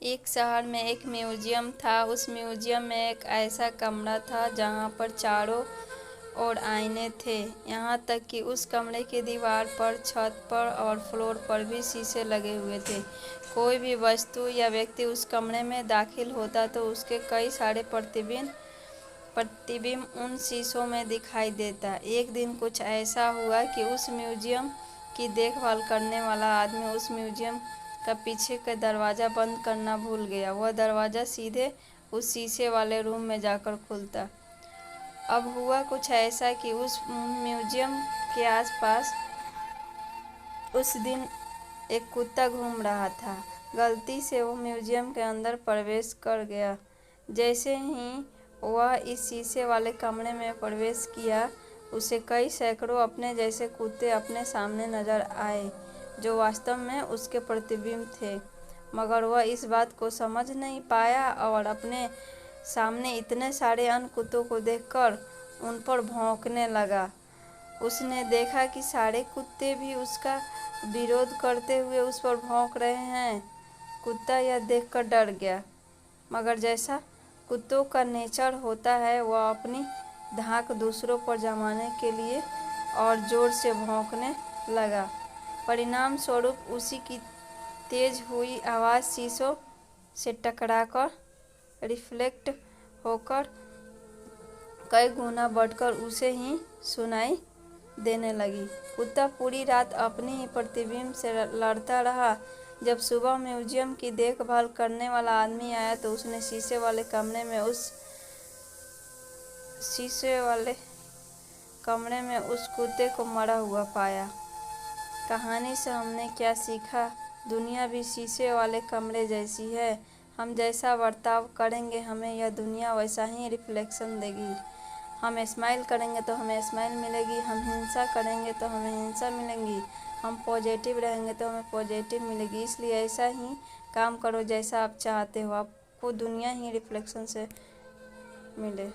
एक शहर में एक म्यूजियम था। उस म्यूजियम में एक ऐसा कमरा था जहाँ पर चारों ओर आईने थे। यहाँ तक कि उस कमरे की दीवार पर, छत पर और फ्लोर पर भी शीशे लगे हुए थे। कोई भी वस्तु या व्यक्ति उस कमरे में दाखिल होता तो उसके कई सारे प्रतिबिंब उन शीशों में दिखाई देता। एक दिन कुछ ऐसा हुआ कि उस म्यूजियम की देखभाल करने वाला आदमी उस म्यूजियम का पीछे का दरवाज़ा बंद करना भूल गया। वह दरवाज़ा सीधे उस शीशे वाले रूम में जाकर खुलता। अब हुआ कुछ ऐसा कि उस म्यूजियम के आसपास उस दिन एक कुत्ता घूम रहा था। गलती से वो म्यूजियम के अंदर प्रवेश कर गया। जैसे ही वह इस शीशे वाले कमरे में प्रवेश किया, उसे कई सैकड़ों अपने जैसे कुत्ते अपने सामने नजर आए, जो वास्तव में उसके प्रतिबिंब थे। मगर वह इस बात को समझ नहीं पाया और अपने सामने इतने सारे अन्य कुत्तों को देखकर उन पर भौंकने लगा। उसने देखा कि सारे कुत्ते भी उसका विरोध करते हुए उस पर भौंक रहे हैं। कुत्ता यह देखकर डर गया, मगर जैसा कुत्तों का नेचर होता है, वह अपनी धाक दूसरों पर जमाने के लिए और जोर से भौंकने लगा। परिणाम स्वरूप उसी की तेज हुई आवाज़ शीशों से टकराकर रिफ्लेक्ट होकर कई गुना बढ़कर उसे ही सुनाई देने लगी। कुत्ता पूरी रात अपने ही प्रतिबिंब से लड़ता रहा। जब सुबह म्यूजियम की देखभाल करने वाला आदमी आया तो उसने शीशे वाले कमरे में उस कुत्ते को मरा हुआ पाया। कहानी से हमने क्या सीखा? दुनिया भी शीशे वाले कमरे जैसी है। हम जैसा बर्ताव करेंगे, हमें यह दुनिया वैसा ही रिफ्लेक्शन देगी। हम स्माइल करेंगे तो हमें स्माइल मिलेगी, हम हिंसा करेंगे तो हमें हिंसा मिलेगी, हम पॉजिटिव रहेंगे तो हमें पॉजिटिव मिलेगी। इसलिए ऐसा ही काम करो जैसा आप चाहते हो, आपको दुनिया ही रिफ्लेक्शन से मिले।